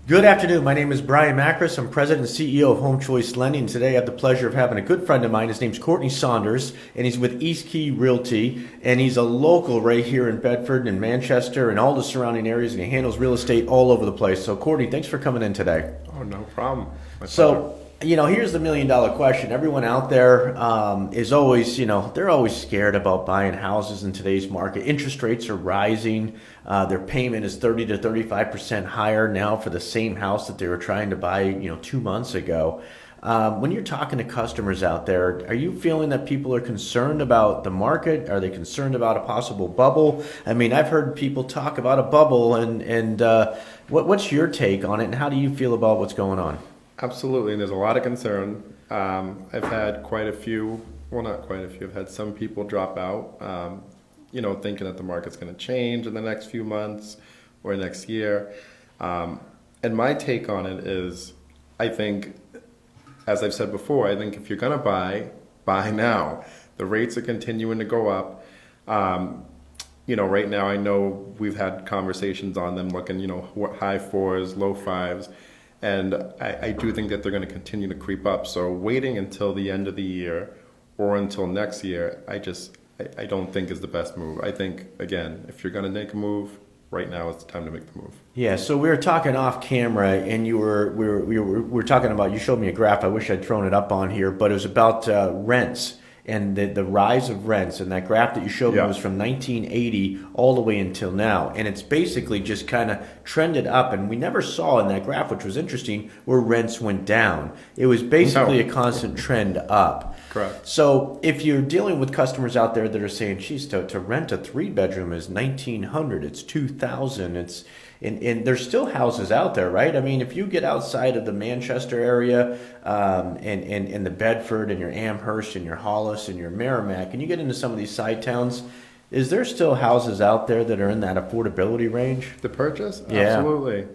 Good afternoon. My name is Brian Makris. I'm President and CEO of Home Choice Lending. Today I have the pleasure of having a good friend of mine. His name's Courtney Saunders, and he's with East Key Realty, and he's a local right here in Bedford and Manchester and all the surrounding areas, and he handles real estate all over the place. So, Courtney, thanks for coming in today. Oh, no problem. Here's the million-dollar question. Everyone out there is always, they're always scared about buying houses in today's market. Interest rates are rising. Their payment is 30 to 35% higher now for the same house that they were trying to buy, 2 months ago. When you're talking to customers out there, are you feeling that people are concerned about the market? Are they concerned about a possible bubble? I mean, I've heard people talk about a bubble, and what's your take on it, and how do you feel about what's going on? Absolutely, and there's a lot of concern. I've had quite a few, well, not quite a few, I've had some people drop out, thinking that the market's going to change in the next few months or next year. And my take on it is, I think, as I've said before, I think if you're going to buy now. The rates are continuing to go up. Right now I know we've had conversations on them looking, high fours, low fives. And I do think that they're going to continue to creep up. So waiting until the end of the year or until next year, I don't think is the best move. I think, again, if you're going to make a move, right now is the time to make the move. Yeah, so we were talking off camera, and we were talking about, you showed me a graph, I wish I'd thrown it up on here, but it was about rents. And the rise of rents, and that graph that you showed me was from 1980 all the way until now. And it's basically just kind of trended up, and we never saw in that graph, which was interesting, where rents went down. It was basically a constant trend up. Correct. So if you're dealing with customers out there that are saying, geez, to rent a 3-bedroom is $1,900, it's $2,000, it's... And there's still houses out there, right? I mean, if you get outside of the Manchester area and the Bedford and your Amherst and your Hollis and your Merrimack, and you get into some of these side towns, is there still houses out there that are in that affordability range? The purchase? Yeah. Absolutely.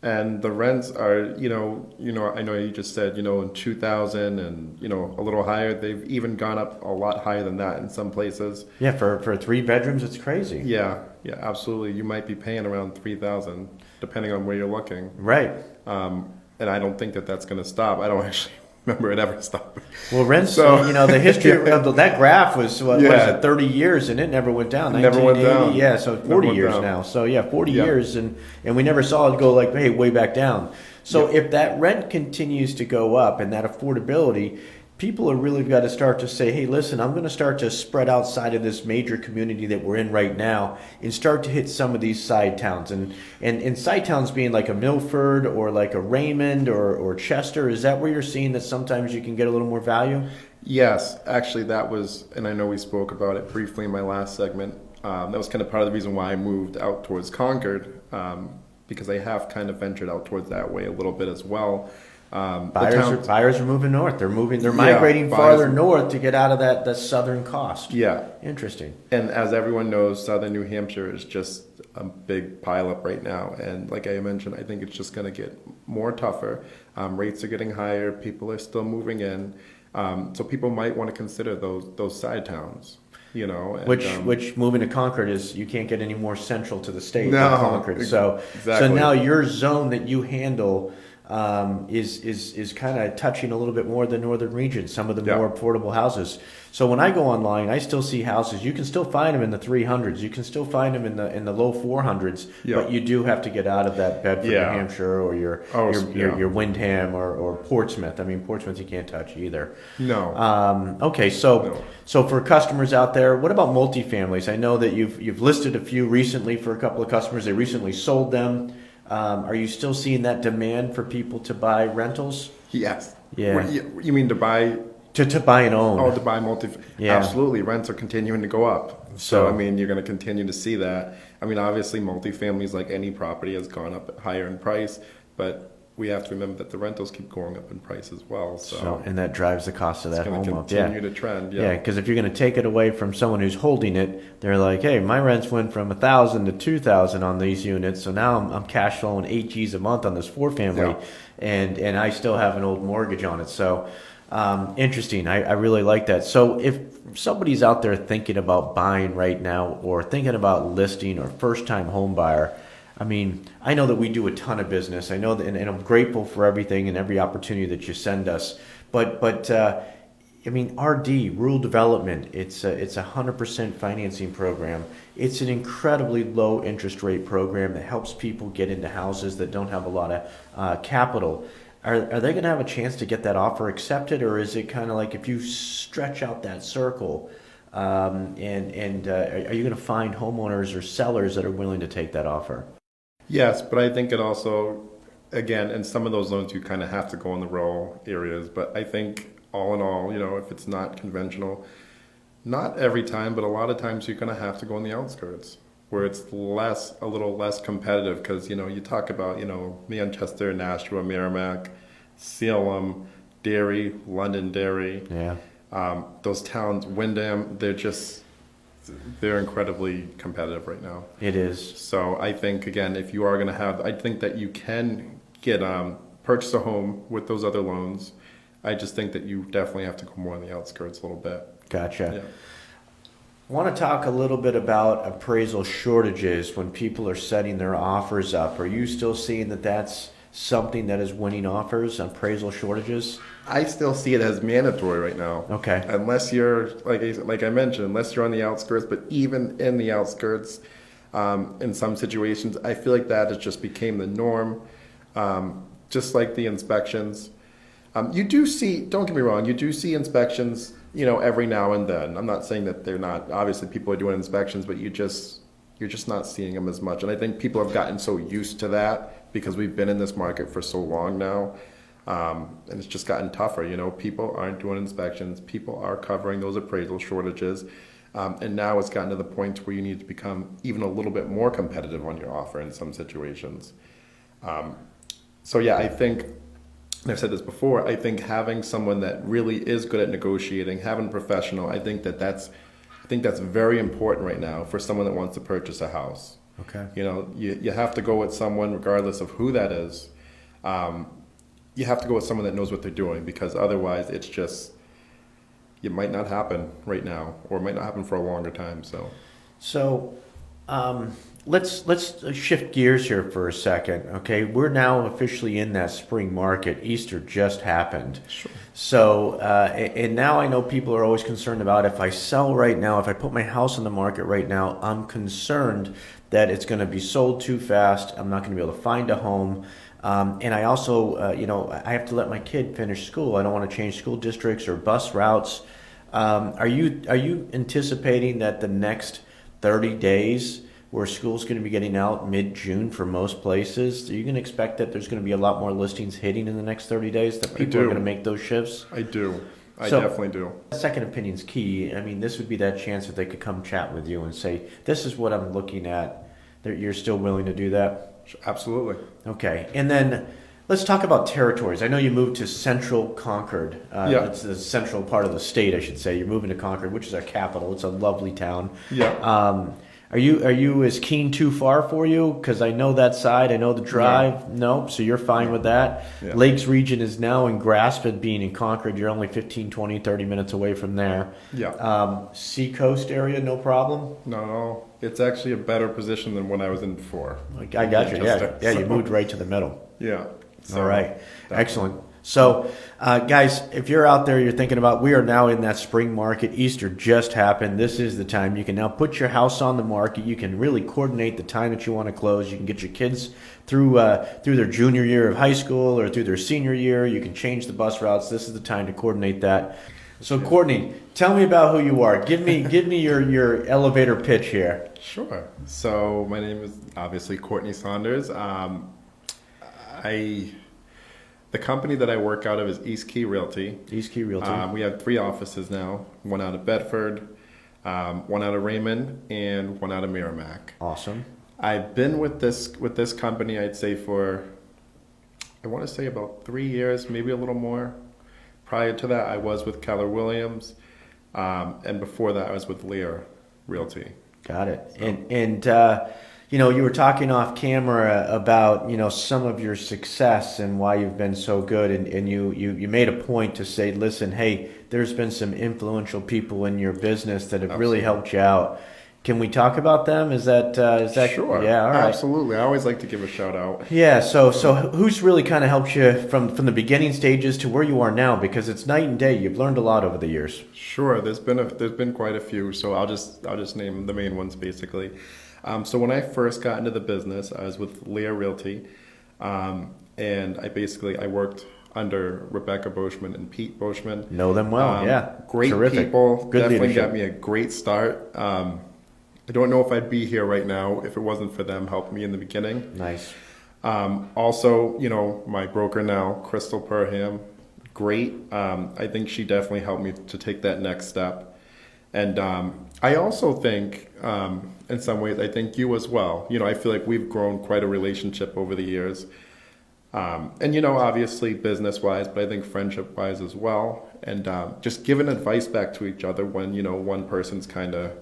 And the rents are, I know you just said, in 2000 and, a little higher. They've even gone up a lot higher than that in some places. Yeah, for 3 bedrooms, it's crazy. Yeah, absolutely. You might be paying around $3,000 depending on where you're looking. Right. And I don't think that that's going to stop. I don't actually remember it ever stopping. Well, rents, the history of that graph was, what was it, 30 years, and it never went down. Never went down. Yeah, so 40 years now. So, 40 years, and we never saw it go like, hey, way back down. So if that rent continues to go up and that affordability, people are really got to start to say, hey, listen, I'm going to start to spread outside of this major community that we're in right now and start to hit some of these side towns. And side towns being like a Milford or like a Raymond or Chester, is that where you're seeing that sometimes you can get a little more value? Yes, actually that was, and I know we spoke about it briefly in my last segment, that was kind of part of the reason why I moved out towards Concord, because I have kind of ventured out towards that way a little bit as well. Buyers are moving north. They're migrating farther north to get out of that southern cost. Yeah. Interesting. And as everyone knows, southern New Hampshire is just a big pileup right now. And like I mentioned, I think it's just going to get more tougher. Rates are getting higher. People are still moving in. So people might want to consider those side towns. Which moving to Concord is, you can't get any more central to the state than Concord. So now your zone that you handle is kind of touching a little bit more the northern region, some of the more affordable houses. So when I go online, I still see houses. You can still find them in the 300s. You can still find them in the low 400s. But you do have to get out of that Bedford, New Hampshire, or your Windham or Portsmouth. I mean, Portsmouth you can't touch either. No. Okay, so for customers out there, what about multifamilies? I know that you've listed a few recently for a couple of customers. They recently sold them. Are you still seeing that demand for people to buy rentals? Yes. Yeah. You mean to buy? To buy and own. Oh, to buy Absolutely. Rents are continuing to go up. So, I mean, you're going to continue to see that. I mean, obviously, multifamilies, like any property, has gone up higher in price, but we have to remember that the rentals keep going up in price as well. So and that drives the cost of that home up. It's going to continue to trend. Yeah, because if you're going to take it away from someone who's holding it, they're like, hey, my rents went from $1,000 to $2,000 on these units, so now I'm cash flowing $8,000 a month on this 4-family, and I still have an old mortgage on it. So interesting. I really like that. So if somebody's out there thinking about buying right now, or thinking about listing, or first-time home buyer, I mean, I know that we do a ton of business. I know that, and I'm grateful for everything and every opportunity that you send us. But I mean, RD, rural development, it's a 100% financing program. It's an incredibly low interest rate program that helps people get into houses that don't have a lot of capital. Are they going to have a chance to get that offer accepted, or is it kind of like if you stretch out that circle, are you going to find homeowners or sellers that are willing to take that offer? Yes, but I think it also, again, in some of those loans, you kind of have to go in the rural areas. But I think all in all, if it's not conventional, not every time, but a lot of times you're going to have to go in the outskirts where it's a little less competitive because, you talk about, Manchester, Nashua, Merrimack, Salem, Derry, Londonderry. Yeah. Those towns, Wyndham, they're incredibly competitive right now. It is. So I think, again, if you are going to I think that you can purchase a home with those other loans. I just think that you definitely have to go more on the outskirts a little bit. Gotcha. Yeah. I want to talk a little bit about appraisal shortages when people are setting their offers up. Are you still seeing that that's something that is winning offers, appraisal shortages? I still see it as mandatory right now. Okay. Unless you're, like I mentioned, unless you're on the outskirts, but even in the outskirts, in some situations, I feel like that has just became the norm. Just like the inspections. You do see, don't get me wrong, you do see inspections, every now and then. I'm not saying that they're not, obviously people are doing inspections, but you're just not seeing them as much. And I think people have gotten so used to that because we've been in this market for so long now. And it's just gotten tougher. People aren't doing inspections. People are covering those appraisal shortages. And now it's gotten to the point where you need to become even a little bit more competitive on your offer in some situations. So yeah, I think, and I've said this before, I think having someone that really is good at negotiating, having a professional, I think that's very important right now for someone that wants to purchase a house. Okay. You have to go with someone, regardless of who that is. You have to go with someone that knows what they're doing, because otherwise it might not happen right now, or it might not happen for a longer time. So let's shift gears here for a second. Okay, we're now officially in that spring market. Easter just happened. Sure. So and now I know people are always concerned about if I sell right now, if I put my house on the market right now, I'm concerned that it's going to be sold too fast. I'm not going to be able to find a home. And I also, I have to let my kid finish school. I don't want to change school districts or bus routes. Are you anticipating that the next 30 days, where school's going to be getting out mid-June for most places, are you going to expect that there's going to be a lot more listings hitting in the next 30 days, that people are going to make those shifts? I do. I definitely do. Second opinion's key. I mean, this would be that chance that they could come chat with you and say, this is what I'm looking at. That you're still willing to do that? Absolutely. Okay. And then let's talk about territories. I know you moved to Central Concord. Yeah. It's the central part of the state, I should say. You're moving to Concord, which is our capital. It's a lovely town. Yeah. Are you is Keene too far for you? Because I know that side. I know the drive. No. So you're fine with that. Yeah. Lakes region is now in grasp of being in Concord. You're only 15, 20, 30 minutes away from there. Yeah. Seacoast area, no problem? No, it's actually a better position than when I was in before. I got you. Yeah, you moved right to the middle. Yeah. All right. Excellent. So, guys, if you're out there, you're thinking about, we are now in that spring market. Easter just happened. This is the time. You can now put your house on the market. You can really coordinate the time that you want to close. You can get your kids through their junior year of high school or through their senior year. You can change the bus routes. This is the time to coordinate that. So, Courtney, tell me about who you are. Give me your elevator pitch here. Sure. So my name is obviously Courtney Saunders. The company that I work out of is East Key Realty. East Key Realty. We have 3 offices now, one out of Bedford, one out of Raymond, and one out of Merrimack. Awesome. I've been with this company, I'd say I want to say about 3 years, maybe a little more. Prior to that, I was with Keller Williams, and before that, I was with Lear Realty. Got it. And you were talking off camera about, some of your success and why you've been so good. And you made a point to say, listen, hey, there's been some influential people in your business that have really helped you out. Can we talk about them? Is that Sure, yeah? All right. absolutely. I always like to give a shout out. Yeah. So who's really kind of helped you from the beginning stages to where you are now? Because it's night and day. You've learned a lot over the years. Sure, there's been quite a few, so I'll just name the main ones basically. So when I first got into the business, I was with Realty, and I worked under Rebecca Boschman and Pete Boschman. Know them well. Yeah. Great Terrific. people. Good Definitely leadership. got me a great start. I don't know if I'd be here right now if it wasn't for them helping me in the beginning. Nice. Also, my broker now, Crystal Perham, great. I think she definitely helped me to take that next step. And I also think, in some ways, I think you as well. I feel like we've grown quite a relationship over the years. And obviously business-wise, but I think friendship-wise as well. And just giving advice back to each other when, one person's kind of,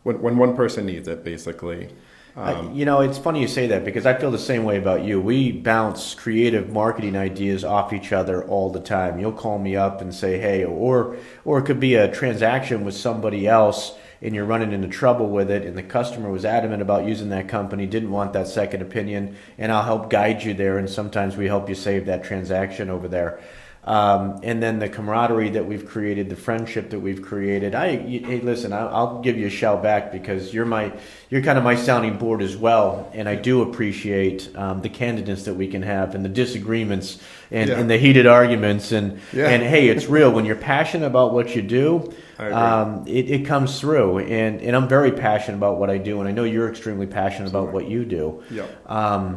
when one person needs it, basically. It's funny you say that because I feel the same way about you. We bounce creative marketing ideas off each other all the time. You'll call me up and say, hey, or it could be a transaction with somebody else and you're running into trouble with it and the customer was adamant about using that company, didn't want that second opinion, and I'll help guide you there, and sometimes we help you save that transaction over there. And then the camaraderie that we've created, the friendship that we've created. Hey, listen, I'll give you a shout back because you're kind of my sounding board as well, and I do appreciate the candidness that we can have and the disagreements and the heated arguments and hey, it's real when you're passionate about what you do. It comes through, and I'm very passionate about what I do, and I know you're extremely passionate about what you do. Yeah.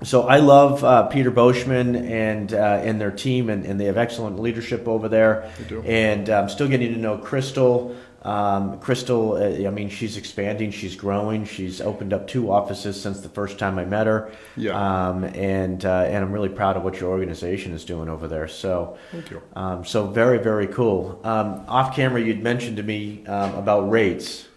So I love Peter Boschman and their team, and they have excellent leadership over there. They do. And I'm still getting to know Crystal. Crystal, she's expanding, she's growing. She's opened up 2 offices since the first time I met her. Yeah. And I'm really proud of what your organization is doing over there. So, thank you. So very, very cool. Off camera, you'd mentioned to me about rates.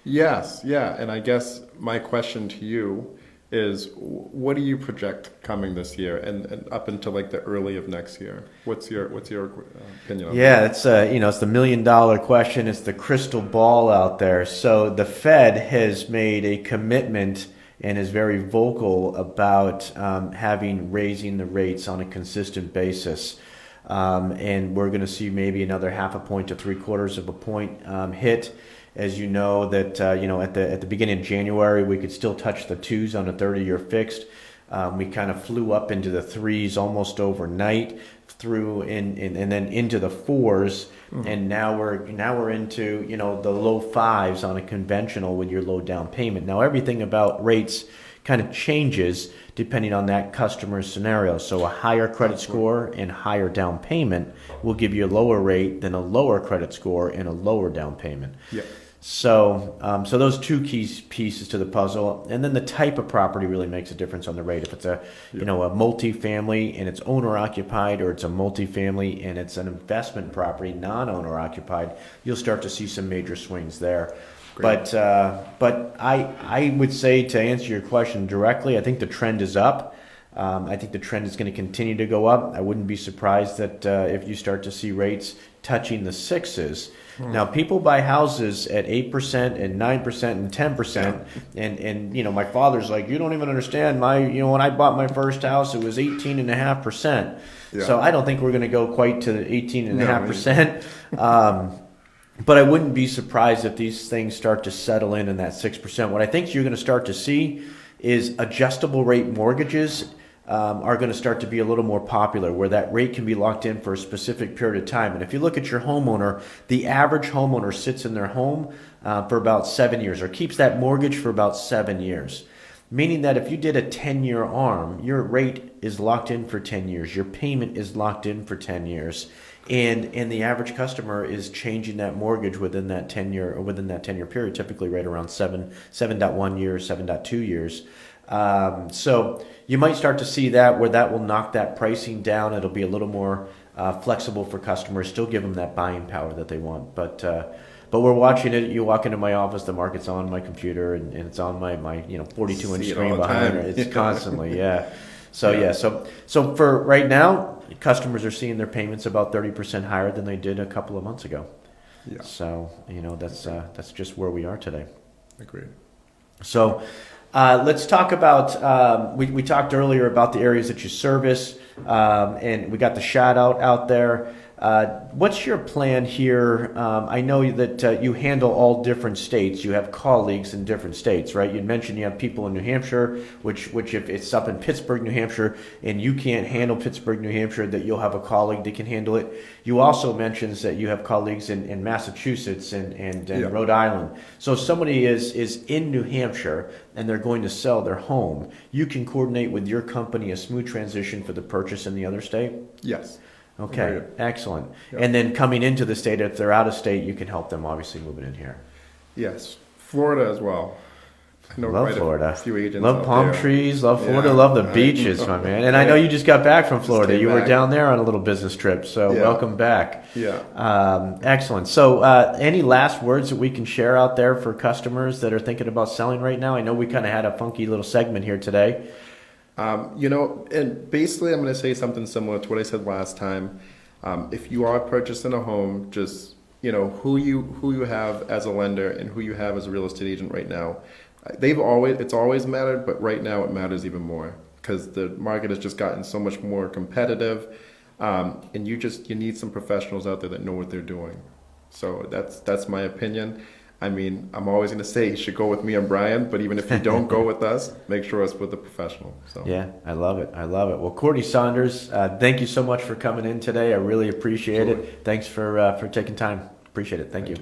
Yes, yeah, and I guess my question to you is, what do you project coming this year and up until like the early of next year? What's your opinion on that? Yeah, it's it's the $1 million question. It's the crystal ball out there. So the Fed has made a commitment and is very vocal about raising the rates on a consistent basis. And we're going to see maybe another 0.5 point to 0.75 of a point hit. As you know that at the beginning of January we could still touch the 2s on a 30-year fixed. We kind of flew up into the 3s almost overnight, through and then into the 4s, and now we're into the low 5s on a conventional with your low down payment. Now everything about rates kind of changes depending on that customer's scenario. So a higher credit score and higher down payment will give you a lower rate than a lower credit score and a lower down payment. Yeah. So those 2 key pieces to the puzzle, and then the type of property really makes a difference on the rate. If it's a multifamily and it's owner occupied, or it's a multifamily and it's an investment property, non-owner occupied, you'll start to see some major swings there. Great. But I would say, to answer your question directly, I think the trend is up. I think the trend is going to continue to go up. I wouldn't be surprised that if you start to see rates touching the 6s. Now, people buy houses at 8% and 9% and 10%, and my father's like, you don't even understand. When I bought my first house, it was 18.5%. Yeah. So I don't think we're going to go quite to 18.5%. But I wouldn't be surprised if these things start to settle in that 6%. What I think you're going to start to see is adjustable rate mortgages are going to start to be a little more popular, where that rate can be locked in for a specific period of time. And if you look at your homeowner, the average homeowner sits in their home for about 7 years, or keeps that mortgage for about 7 years. Meaning that if you did a 10-year ARM, your rate is locked in for 10 years. Your payment is locked in for 10 years. And the average customer is changing that mortgage within that 10-year period, typically right around 7.1 years, 7.2 years. So you might start to see that, where that will knock that pricing down. It'll be a little more flexible for customers, still give them that buying power that they want. But we're watching it. You walk into my office, the market's on my computer, and it's on my 42-inch screen behind it. It's constantly, yeah. So for right now, customers are seeing their payments about 30% higher than they did a couple of months ago. Yeah. So, that's just where we are today. Agreed. So let's talk about, we talked earlier about the areas that you service, and we got the shout out there. What's your plan here? I know that you handle all different states. You have colleagues in different states, right? You mentioned you have people in New Hampshire, which if it's up in Pittsburgh, New Hampshire, and you can't handle Pittsburgh, New Hampshire, that you'll have a colleague that can handle it. You also mentioned that you have colleagues in Massachusetts and Yeah. Rhode Island. So if somebody is in New Hampshire and they're going to sell their home, you can coordinate with your company a smooth transition for the purchase in the other state? Yes. Okay, Agreed. excellent. Yep. And then coming into the state, if they're out of state, you can help them obviously moving in here. Yes. Florida as well. I know Love quite Florida. a few agents Love out palm there. trees, love Florida, Yeah, love the I beaches, know. my man. And I know you just got back from Florida. came You were back. down there on a little business trip, so Yeah. welcome back. Yeah. Excellent. So any last words that we can share out there for customers that are thinking about selling right now? I know we kind of had a funky little segment here today. And basically, I'm going to say something similar to what I said last time. If you are purchasing a home, just who you have as a lender and who you have as a real estate agent right now. It's always mattered, but right now it matters even more because the market has just gotten so much more competitive, and you need some professionals out there that know what they're doing. So that's my opinion. I mean, I'm always going to say you should go with me and Brian, but even if you don't go with us, make sure it's with a professional. So Yeah, I love it. I love it. Well, Courtney Saunders, thank you so much for coming in today. I really appreciate it. Thanks for taking time. Appreciate it. Thank you.